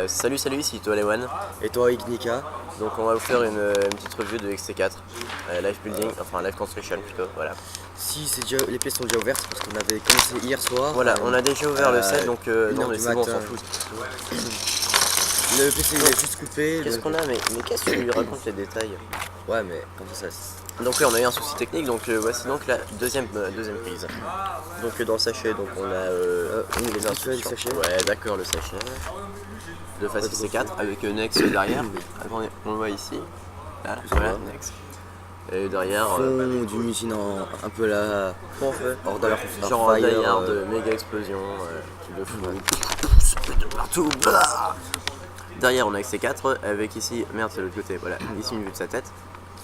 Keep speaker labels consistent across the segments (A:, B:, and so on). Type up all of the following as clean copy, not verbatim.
A: Salut, ici Toalewan.
B: Et toi Ignika?
A: Donc on va vous faire une petite revue de XT4 Live Building, enfin Live Construction plutôt, voilà.
B: Si les pièces sont déjà ouvertes parce qu'on avait commencé hier soir.
A: Voilà, on a déjà ouvert le set donc non mais c'est bon, on s'en fout.
B: Le PC il est juste coupé.
A: Qu'est-ce qu'on a mais qu'est-ce que tu lui racontes les détails?
B: Ouais mais comme ça.
A: Donc là on a eu un souci technique, donc voici donc la deuxième prise. Donc dans le sachet, donc on a les instructions. Ouais d'accord, le sachet. De face XT4 avec Nex derrière. Attendez, on le voit ici. Là, voilà, Nex. Et derrière.
B: Fond d'une usine un peu là. Hors de la
A: genre un die-hard de méga explosion. De fou. De partout. Blah. Derrière on a XT4 avec ici. Merde, c'est l'autre côté. Voilà, ici une vue de sa tête.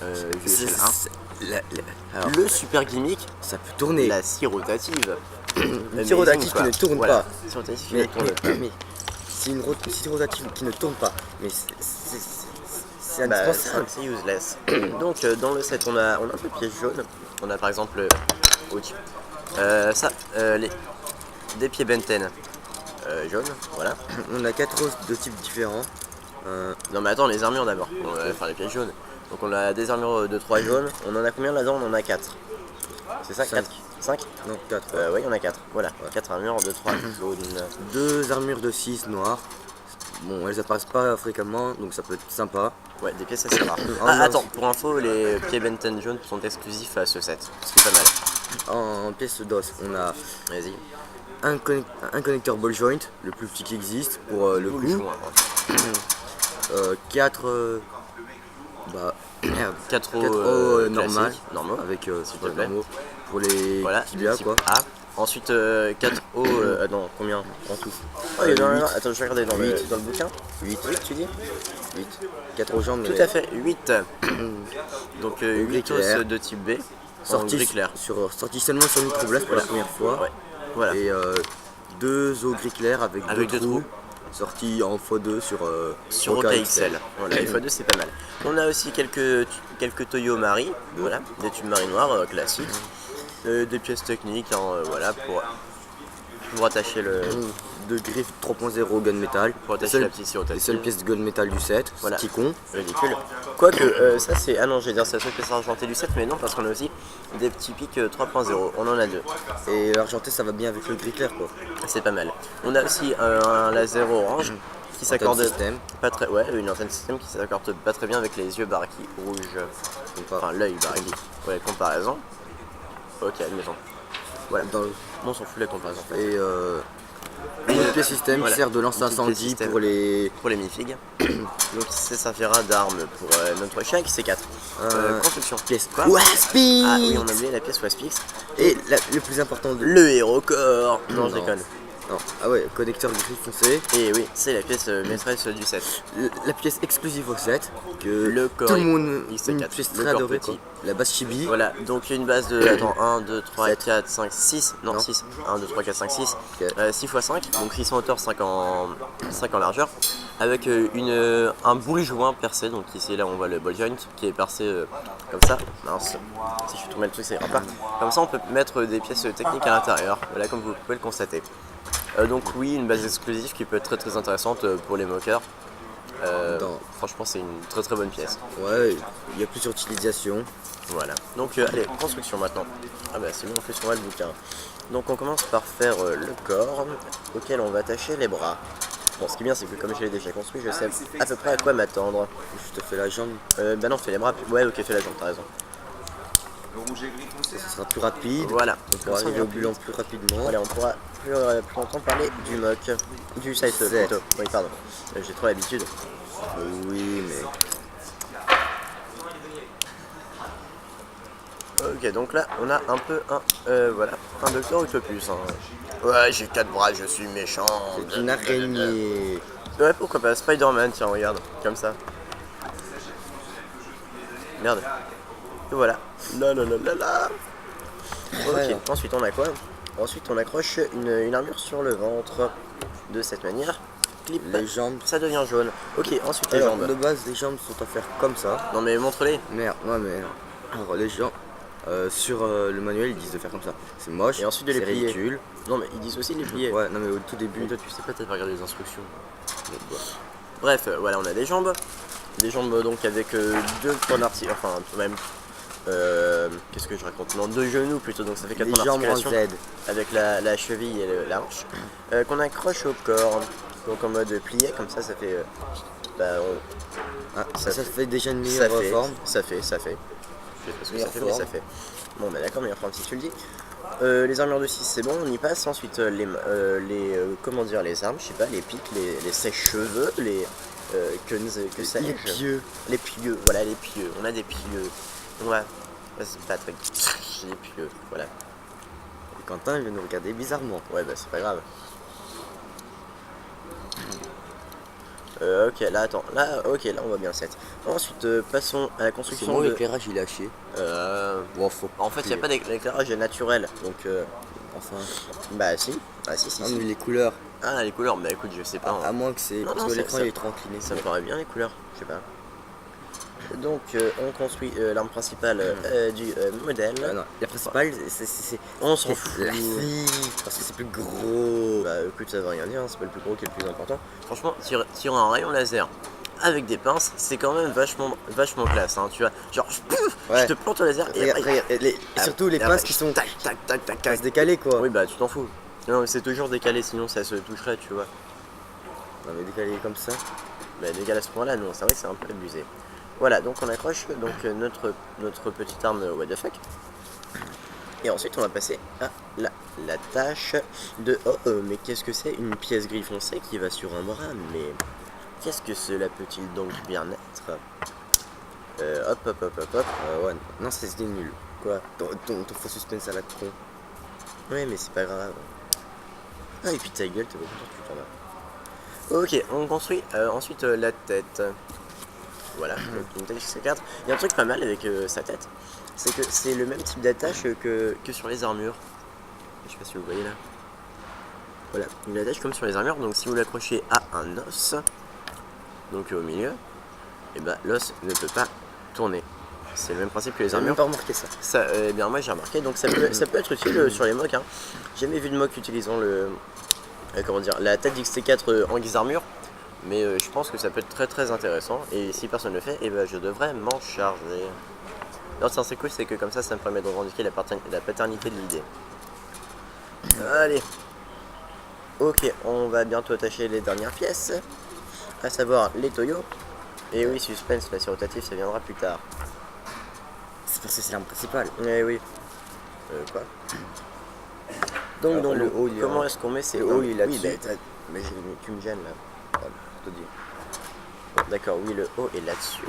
A: Vue échelle 1. Alors, le super gimmick.
B: Ça peut tourner.
A: La scie rotative.
B: Une scie rotative qui ne tourne pas.
A: Scie rotative qui ne tourne pas.
B: C'est une scie rotative qui ne tourne pas. Mais c'est indispensable.
A: C'est useless. Donc dans le set on a un peu de pièces jaunes. On a par exemple des pieds Benten jaunes, voilà.
B: On a 4 roses de types différents.
A: Non mais attends, les armures d'abord, enfin les pièces jaunes. Donc on a des armures de 3 jaunes. On en a combien là-dedans? On en a 4. C'est ça? 4? 5?
B: Non, 4.
A: Oui, il y en a 4. Voilà, 4 armures de 3 jaunes.
B: 2 armures de 6 noires. Bon, elles apparaissent pas fréquemment, donc ça peut être sympa.
A: Ouais, des pièces assez rares. Attends, pour info, les pieds Benten jaunes sont exclusifs à ce set, ce qui est pas mal.
B: En pièces d'os, on a
A: vas-y
B: un connecteur ball joint, le plus petit qui existe pour le coup. 4
A: 4
B: normaux avec
A: s'il te plaît,
B: pour les tibias quoi.
A: Ensuite 4 O, non combien en tout? Attends, je vais regarder dans le bouquin. 8 tu dis?
B: 8. 4 aux jambes.
A: Tout à fait, 8. Donc 8 os de type B.
B: Sorti
A: clair.
B: Sorti seulement sur Microblast pour la première fois.
A: Ouais. Voilà.
B: Et 2 os gris clair avec 2 trous. Sorti en x2 sur
A: OKXL. Voilà, x2 c'est pas mal. On a aussi quelques Toyo Mari, voilà, des tubes Mari noirs classiques. Des pièces techniques, voilà, pour attacher le...
B: De griffes 3.0 gunmetal.
A: Pour attacher la petite scie rotative.
B: Les seules pièces gunmetal du set,
A: voilà.
B: Petit con.
A: Ridicule. Quoique, ça c'est... Ah non, je vais dire c'est la seule pièce argentée du set, mais non, parce qu'on a aussi des petits pics 3.0. On en a 2.
B: Et l'argenté, ça va bien avec le gris clair, quoi. C'est
A: pas mal. On a aussi un laser orange qui s'accorde pas très... Ouais, une antenne système qui s'accorde pas très bien avec les yeux baraki rouges. Enfin, l'œil baraki. Ouais, comparaison. Ok, admettons. Voilà, on s'en fout la comparaison.
B: Et une pièce système qui sert de lance incendie pour les
A: minifigs. Donc ça servira d'arme pour notre chien XT4. Construction.
B: Pièce Waspix.
A: Ah oui, on a oublié la pièce Waspix.
B: Et le plus important,
A: le hérocore. Non, je déconne.
B: Non. Ah ouais, connecteur gris foncé.
A: Et oui, c'est la pièce maîtresse du set.
B: La pièce exclusive au set. Que
A: le corps
B: tout le monde
A: XT4.
B: Pièce très adorée, la base chibi.
A: Voilà, donc il y a une base de 1, 2, 3, 4, 5, 6. Non, 6. 1, 2, 3, 4, 5, 6. 6 x 5. Donc 6 en hauteur, 5 en largeur. Avec un boule joint percé. Donc ici, là, on voit le ball joint qui est percé comme ça. Mince, si je tourne le truc, ça ira pas. Comme ça, on peut mettre des pièces techniques à l'intérieur. Voilà, comme vous pouvez le constater. Donc oui, une base exclusive qui peut être très intéressante pour les moqueurs. Franchement, c'est une très bonne pièce.
B: Ouais, il y a plusieurs utilisations.
A: Voilà. Donc allez, construction maintenant. Ah bah c'est bon, on fait sur le bouquin. Donc on commence par faire le corps auquel on va attacher les bras. Bon, ce qui est bien, c'est que comme je l'ai déjà construit, je sais à peu près à quoi m'attendre.
B: Je te fais la jambe.
A: Bah non, fais les bras. Ouais, ok, fais la jambe, t'as raison.
B: Ça sera plus rapide.
A: Voilà.
B: On pourra arriver au bilan plus rapidement.
A: Voilà, on pourra plus longtemps parler du mock. Du site plutôt. Oui, pardon. J'ai trop l'habitude.
B: Oui, mais...
A: Ok, donc là, on a un peu un Docteur Octopus. Ouais, j'ai 4 bras, je suis méchant.
B: C'est une araignée.
A: Ouais, pourquoi pas, Spider-Man, tiens, regarde, comme ça. Merde. Et voilà. Là. Ok, ensuite on a quoi? Ensuite on accroche une armure sur le ventre. De cette manière. Clip.
B: Les jambes.
A: Ça devient jaune. Ok, ensuite les jambes.
B: De base, les jambes sont à faire comme ça.
A: Non mais montre-les.
B: Merde, ouais mais... Alors les jambes... Sur le manuel, ils disent de faire comme ça. C'est moche,
A: Et ensuite de les
B: c'est
A: plier.
B: ridicule.
A: Non mais ils disent aussi de les plier.
B: Ouais, non mais au tout début.
A: Mais toi tu sais pas, t'as pas regardé les instructions. Donc, voilà. Bref, voilà, on a des jambes. Des jambes donc avec deux points d'articulation, enfin même, qu'est-ce que je raconte? Non, deux genoux plutôt, donc ça fait 4
B: Les
A: points
B: jambes en
A: d'articulation.
B: Z.
A: Avec la cheville et la hanche. Qu'on accroche au corps. Donc en mode plié, comme ça fait...
B: Ah, ça fait déjà une
A: ça
B: meilleure
A: fait,
B: forme.
A: ça fait. Je sais pas ce que ça
B: Meilleure
A: fait, mais ça
B: forme.
A: fait. Bon bah d'accord, meilleure forme si tu le dis. Les armures de 6 c'est bon, on y passe. Ensuite comment dire, les armes, je sais pas, les pics, les sèche-cheveux, que sais-je.
B: Les pieux.
A: Les pieux, voilà les pieux, on a des pieux. Ouais, c'est Patrick, j'ai des pieux, voilà.
B: Et Quentin il vient nous regarder bizarrement.
A: Ouais bah c'est pas grave. Ok, là attends, là ok, là on voit bien le 7. Ensuite passons à la construction de...
B: l'éclairage il est haché.
A: Bon, en fait il n'y a pas d'éclairage naturel, donc
B: Enfin.
A: bah si, ah si.
B: Non mais les couleurs.
A: Ah les couleurs, bah écoute je sais pas.
B: À moins que c'est.
A: Non,
B: Parce
A: non,
B: que
A: ça-
B: l'écran
A: ça-
B: il est trop incliné.
A: Ça me paraît bien les couleurs, je sais pas. Donc on construit l'arme principale du modèle.
B: Ah non, la principale c'est.
A: On s'en fout.
B: La fille, parce que c'est plus gros.
A: Bah écoute ça veut rien dire, hein, c'est pas le plus gros qui est le plus important. Franchement, tirer un rayon laser avec des pinces, c'est quand même vachement classe, hein, tu vois. Genre,
B: Ouais.
A: je te plante au laser et après,
B: Et surtout les
A: et
B: pinces
A: après,
B: qui sont
A: tac tac tac tac tac.
B: décalées quoi.
A: Oui bah tu t'en fous. Non mais c'est toujours décalé, sinon ça se toucherait, tu vois.
B: Non mais décalées comme ça.
A: Mais décalé à ce point là, non, c'est vrai que c'est un peu abusé. Voilà, donc on accroche donc notre petite arme what the fuck. Et ensuite on va passer à la tâche de... Oh, mais qu'est-ce que c'est? Une pièce gris foncé qui va sur un bras, mais... Qu'est-ce que cela peut-il donc bien être? Hop.
B: Ouais, non c'était nul.
A: Quoi?
B: Ton faux suspense à la con.
A: Ouais, mais c'est pas grave. Ah, et puis ta gueule, t'es pas content, tu t'en vas. Ok, on construit ensuite la tête. Voilà, donc une tête XC4. Il y a un truc pas mal avec sa tête, c'est que c'est le même type d'attache que sur les armures. Je sais pas si vous voyez là. Voilà, une attache comme sur les armures, donc si vous l'accrochez à un os, donc au milieu, et ben l'os ne peut pas tourner. C'est le même principe que les
B: J'ai même
A: armures.
B: pas remarqué ça.
A: Eh bien moi j'ai remarqué, donc ça peut être utile sur les mocks. Hein. J'ai jamais vu de mock utilisant comment dire, la tête d'XT4 en guise armure, mais je pense que ça peut être très intéressant. Et si personne ne le fait, et ben je devrais m'en charger. Non, c'est cool, c'est que comme ça me permet de revendiquer la paternité de l'idée. Allez. Ok, on va bientôt attacher les dernières pièces, à savoir les toyos. Et oui, suspense, la rotative, ça viendra plus tard.
B: C'est parce que c'est l'arme principale.
A: Eh oui. Quoi? Donc,
B: Alors, le haut,
A: comment est-ce qu'on met ces
B: le haut, il est
A: Oui,
B: là-dessus.
A: mais tu me gênes là. Voilà, je te dis. Bon, d'accord, oui, le haut est là-dessus.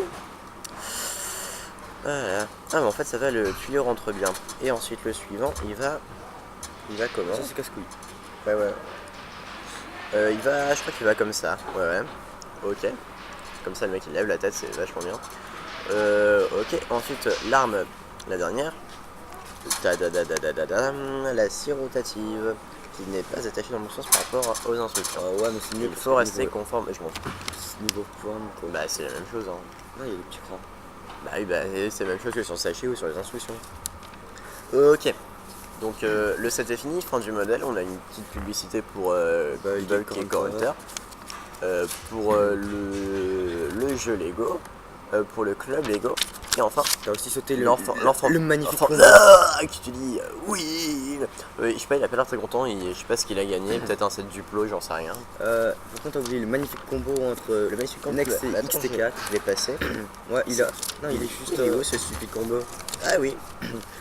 A: Voilà. Ah, mais en fait, ça va, le tuyau rentre bien. Et ensuite, le suivant, il va comment?
B: Ça c'est casse-couille.
A: Ouais. Je crois qu'il va comme ça. Ouais. Ok. Comme ça, le mec il lève la tête, c'est vachement bien. Ok. Ensuite, l'arme, la dernière. La scie rotative, qui n'est pas attachée dans mon sens par rapport aux instructions.
B: Ouais, mais c'est mieux.
A: Il faut rester conforme. Je m'en fous.
B: Niveau forme quoi.
A: Bah, c'est la même chose. Hein.
B: Non, il y a des petits crans.
A: Bah oui, bah, c'est la même chose que sur le sachet ou sur les instructions. Ok. Donc le set est fini, fin du modèle, on a une petite publicité pour Bulk et Corrector, pour le jeu Lego, pour le club Lego, et enfin
B: T'as aussi sauté
A: l'enfant,
B: le magnifique
A: l'enfant,
B: combat.
A: qui te dit oui. Je sais pas, il a pas l'air très content, je sais pas ce qu'il a gagné, peut-être un set Duplo, j'en sais rien.
B: Par contre, t'as oublié le magnifique combo entre
A: Le magnifique combo,
B: Nex et
A: attends,
B: XT4.
A: je l'ai passé.
B: Ouais, il a. Non, il est juste.
A: Il est où ce stupide combo? Ah oui.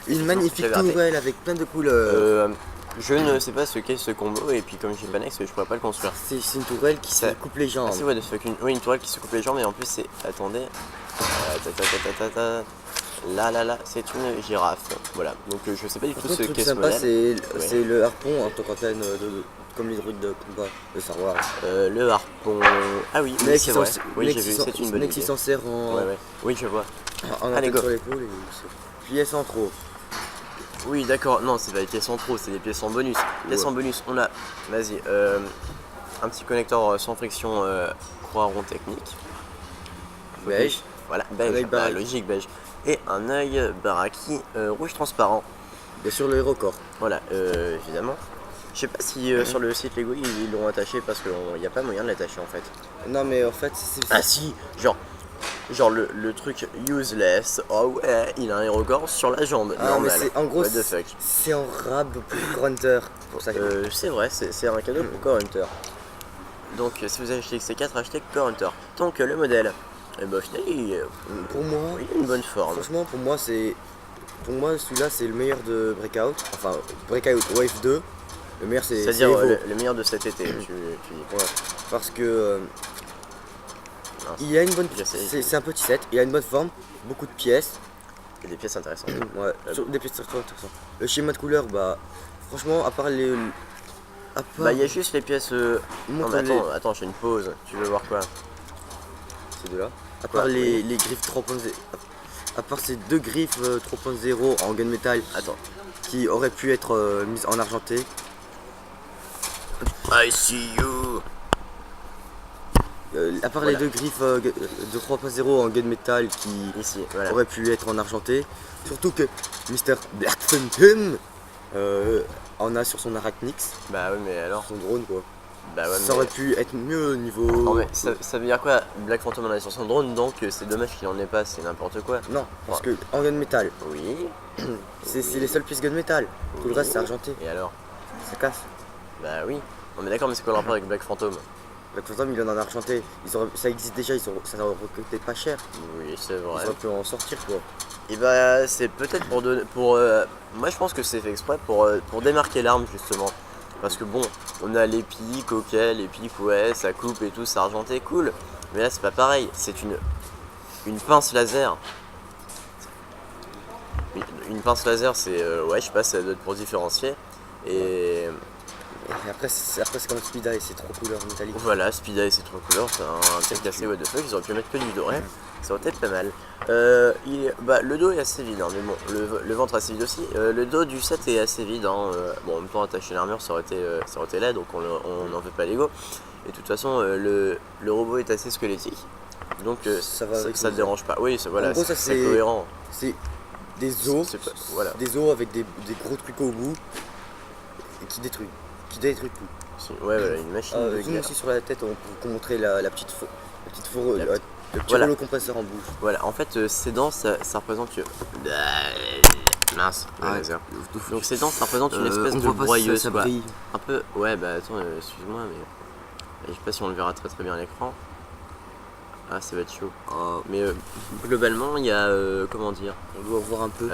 B: Une magnifique
A: J'avais raté.
B: tourelle avec plein de couleurs.
A: Je ne sais pas ce qu'est ce combo, et puis comme j'ai pas Nex, je pourrais pas le construire.
B: C'est une tourelle qui se
A: Ça-
B: coupe les jambes.
A: Ah, c'est what the fuck, une tourelle qui se coupe les jambes, et en plus c'est... Attendez. Là, c'est une girafe. Voilà, donc je sais pas du
B: Par
A: tout
B: contre,
A: ce
B: le truc
A: qu'est ce
B: sympa,
A: modèle.
B: c'est le harpon en tant qu'antenne comme les druides de combat de Star Wars.
A: Le harpon... Ah oui,
B: Nex,
A: c'est
B: il
A: vrai.
B: s'en-
A: Oui,
B: Nex,
A: j'ai vu,
B: il s'en-
A: c'est une bonne
B: Nex, il
A: idée.
B: s'en sert en,
A: Ouais. Oui, je vois.
B: en
A: Allez,
B: antenne
A: go.
B: sur l'épaule et pièce en trop.
A: Oui, d'accord, non, c'est pas des pièces en trop, c'est des pièces en bonus. Pièces
B: Ouais.
A: en bonus, on a, vas-y, un petit connecteur sans friction croix rond technique.
B: Beige.
A: Voilà, beige,
B: Avec
A: bah,
B: barre.
A: logique, beige. et un œil Baraki rouge transparent.
B: Bien sûr, le HeroCore.
A: Voilà, évidemment. Je sais pas si sur le site Lego ils l'ont attaché parce qu'il n'y a pas moyen de l'attacher en fait.
B: Non, mais en fait, c'est.
A: Ah si, genre le truc useless. Oh ouais, il a un HeroCore sur la jambe.
B: Ah,
A: normal.
B: mais en gros,
A: What the fuck.
B: c'est en rab pour Core Hunter. Pour ça que...
A: C'est vrai, c'est un cadeau pour Core Hunter. Donc si vous achetez XC4, achetez Core Hunter. Donc le modèle, et bah, au final,
B: Pour moi,
A: il a une bonne forme.
B: franchement, pour moi, celui-là, c'est le meilleur de Breakout. Enfin, Breakout Wave 2. Le meilleur, c'est
A: C'est-à-dire
B: Evo.
A: le meilleur de cet été, tu dis.
B: Ouais, parce que
A: Mince.
B: il a une bonne.
A: J'essaie.
B: C'est un petit set, il a une bonne forme, beaucoup de pièces.
A: Il y a des pièces intéressantes.
B: Ouais, des pièces très intéressantes. Le schéma de couleur, bah, franchement, à part les. À part.
A: Bah il y a juste les pièces. Non mais
B: montre-les.
A: attends, j'ai une pause. Tu veux voir quoi?
B: Ces deux-là. À
A: Quoi,
B: part
A: oui.
B: les griffes 3.0. À part ces deux griffes 3.0 en gunmetal
A: Attends.
B: qui auraient pu être mises en argenté.
A: I see you.
B: À part
A: Voilà.
B: les deux griffes de 3.0 en gunmetal qui
A: Ici, voilà.
B: auraient pu être en argenté. Surtout que Mr. Black Phantom en a sur son Arachnix,
A: Bah ouais, mais alors.
B: son drone quoi.
A: Bah ouais,
B: Ça aurait pu être mieux au niveau.
A: Non mais ça veut dire quoi? Black Phantom en a sur son drone, donc c'est dommage qu'il en ait pas, c'est n'importe quoi.
B: Non, parce que en gunmetal,
A: Oui.
B: c'est les seules pièces gunmetal. Tout le reste c'est argenté,
A: Et alors?
B: ça casse.
A: Bah oui. Non mais d'accord, mais c'est quoi le rapport avec Black Phantom?
B: Black Phantom il en a argenté. Ça existe déjà, ça aurait coûté pas cher.
A: Oui, c'est
B: Ils
A: vrai.
B: auraient pu en sortir quoi.
A: Et bah c'est peut-être pour donner. Moi je pense que c'est fait exprès pour démarquer l'arme justement. Parce que bon, on a les pics, ok, les pics, ouais, ça coupe et tout, c'est argenté, cool. Mais là c'est pas pareil, c'est une pince laser. Une pince laser, c'est. Ouais, je sais pas, ça doit être pour différencier. Et
B: Et après c'est comme Speed Eye, c'est trop couleur métallique.
A: voilà, Speed Eye c'est trop couleur, c'est un truc assez what the fuck, ils auraient pu mettre que du doré, ça aurait été pas mal. Le dos est assez vide, hein, mais bon, le ventre assez vide aussi. Le dos du set est assez vide, hein, bon en même temps attacher l'armure ça aurait été laid, donc on n'en veut pas Lego. Et de toute façon le robot est assez squelettique, donc
B: Ça va avec
A: ça
B: les-
A: dérange pas. Oui, voilà,
B: En gros, ça,
A: c'est
B: c'est-
A: cohérent.
B: C'est des os,
A: C'est pas- voilà.
B: des os avec des gros trucs au bout et qui détruit tout.
A: Ouais, voilà, une machine de
B: Zoom
A: guerre.
B: aussi sur la tête, on peut montrer la petite fourrure,
A: La
B: le
A: petite-
B: petit
A: Voilà.
B: rouleau compresseur en bouche.
A: Voilà, en fait, ces dents, ça représente. Mince, le laser. Donc ces dents, ça représente une espèce de broyeuse,
B: ça
A: quoi.
B: brille.
A: Un peu. Ouais, bah attends, excuse-moi, mais. Je sais pas si on le verra très très bien à l'écran. Ah, ça va être chaud. Mais globalement, il y a. Comment dire
B: On doit voir un peu.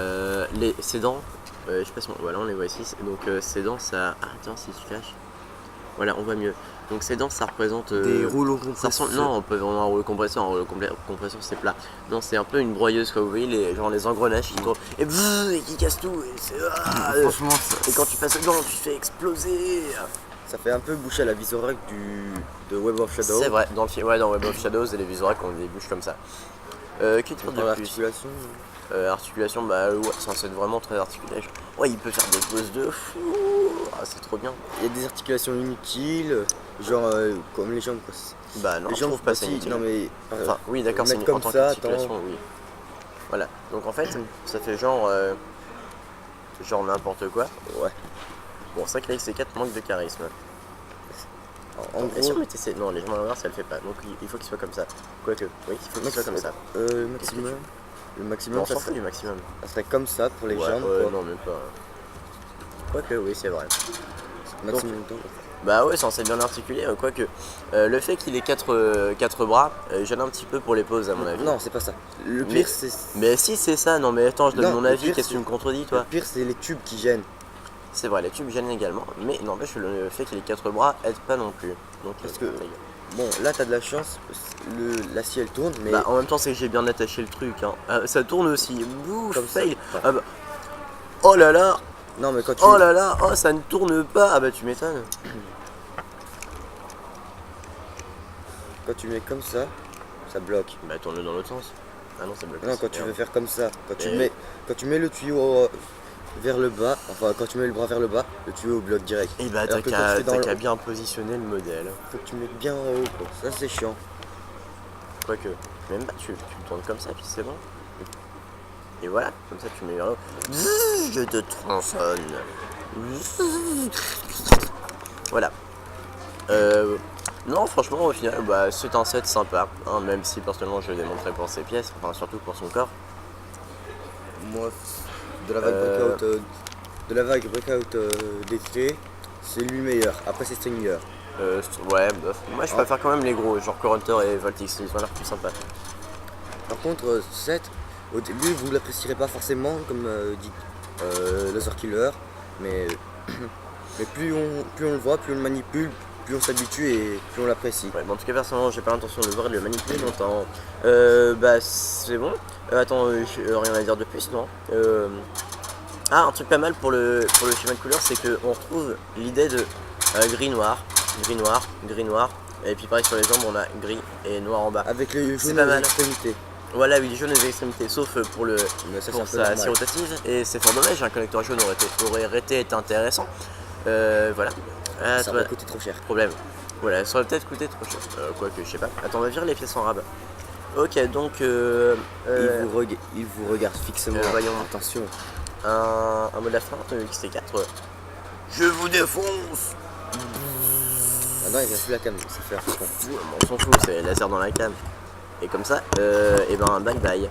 A: ces dents. Je sais pas si on. Voilà, on les voit ici. Donc ces dents, ça. Ah, attends, si tu caches. Voilà, on voit mieux. Donc ces dents, ça représente.
B: Des rouleaux
A: Ça
B: compresseurs.
A: ressemble, non, on peut vraiment un rouleau compresseur, un rouleau compresseur c'est plat. Non, c'est un peu une broyeuse, quoi, vous voyez, les engrenages qui tournent et, et qui cassent tout.
B: Franchement,
A: Et quand tu passes dedans, tu fais exploser.
B: ça fait un peu boucher à la Visorac de Web of Shadow.
A: C'est vrai, dans Web of Shadows et les Visorac ont des bûches comme ça. Que dire
B: Pour
A: de plus
B: l'articulation.
A: Articulation, bah ouais, c'est censé être vraiment très articulé. Ouais, il peut faire des poses de fou. Ah, c'est trop bien.
B: Il y a des articulations inutiles, genre comme les jambes quoi.
A: Bah non,
B: Les
A: je
B: jambes
A: trouve pas ça
B: aussi,
A: inutile.
B: non mais.
A: Enfin, oui, d'accord, c'est
B: mettre
A: en
B: comme
A: tant
B: ça,
A: qu'articulation, oui. Voilà, donc en fait, ça fait genre n'importe quoi.
B: Ouais.
A: Bon, c'est vrai que la XC4 manque de charisme.
B: En
A: Bien sûr,
B: gros,
A: mais non, les jambes à l'envers, ça le fait pas. Donc il faut qu'il soit comme ça. Quoique, oui, il faut qu'il soit comme ça.
B: maximum. Le
A: Mais
B: maximum,
A: on
B: ça
A: s'en fout
B: serait,
A: du maximum.
B: ça serait comme ça pour les
A: Ouais,
B: jambes. Quoi.
A: non, même pas. Quoique, oui, c'est vrai.
B: Maximum temps.
A: Bah ouais, censé bien articulé, quoique. Le fait qu'il ait 4 bras gêne un petit peu pour les poses, à mon avis.
B: Non, c'est pas ça. Le
A: Mais-
B: pire, c'est.
A: Mais si, c'est ça. Non, mais attends, je donne
B: Non,
A: mon
B: le
A: avis.
B: pire,
A: Qu'est-ce que tu me contredis, toi?
B: Le pire, c'est les tubes qui gênent.
A: C'est vrai, les tubes gênent également, mais n'empêche le fait qu'il ait 4 bras aide pas non plus. Donc,
B: Parce que- Bon, là, t'as de la chance. La scie, elle tourne, mais.
A: Bah, en même temps, c'est que j'ai bien attaché le truc. Hein. Ça tourne aussi. Bouf,
B: Comme ça.
A: fail. Ah bah. Oh là là.
B: Non, mais quand tu.
A: Oh là là. Oh, ça ne tourne pas. Ah bah, tu m'étonnes.
B: Quand tu mets comme ça, ça bloque.
A: Bah, tourne-le dans l'autre sens. Ah non, ça bloque.
B: Non,
A: aussi,
B: quand tu
A: merde.
B: veux faire comme ça,
A: Mais-
B: quand tu mets le tuyau vers le bas, enfin quand tu mets le bras vers le bas, le tuyau bloque direct.
A: Et bah,
B: Alors
A: t'as
B: que quand tu fais dans
A: qu'à
B: le-
A: bien positionner le modèle.
B: Faut que tu mettes bien en haut, quoi. Ça c'est chiant.
A: Quoique, même pas, tu le tournes comme ça, puis c'est bon. Et voilà, comme ça tu mets vers là. Je te tronçonne. Voilà. Non, franchement, au final, bah, c'est un set sympa, hein, même si personnellement je le démontrais pour ses pièces, enfin surtout pour son corps.
B: Moi, de la vague breakout des clés, c'est lui meilleur. Après, c'est Stringer.
A: Ouais, bah, moi je préfère quand même les gros, genre Corhunter et Voltix, ils ont l'air plus sympas.
B: Par contre, ce set, au début, vous ne l'apprécierez pas forcément, comme dit Laser Killer, mais, mais plus on le voit, plus on le manipule, plus on s'habitue et plus on l'apprécie.
A: Ouais, bon, en tout cas, personnellement, j'ai pas l'intention de le voir et de le manipuler longtemps. Bah, c'est bon. Attends, rien à dire de plus, non Ah, un truc pas mal pour le schéma de couleur, c'est qu'on retrouve l'idée de gris-noir, gris-noir, gris-noir. Et puis pareil sur les jambes, on a gris et noir en bas.
B: Avec les
A: C'est
B: jaunes
A: pas mal.
B: extrémités.
A: Voilà, oui, jaune aux extrémités, sauf pour sa
B: scie
A: rotative. Et c'est fort dommage, un connecteur jaune aurait été intéressant. Voilà.
B: Ça aurait coûté trop cher.
A: Problème. Voilà, ça aurait peut-être coûté trop cher. Quoique, je sais pas. Attends, on va virer les pièces en rab. Ok, donc.
B: Il vous regarde fixement.
A: Voyons.
B: Attention.
A: Un mot de la fin, XT4. Je vous défonce.
B: Ah non, il reste plus la cam, c'est faire.
A: On s'en fout, c'est laser dans la cam. Et comme ça, et ben bye bye.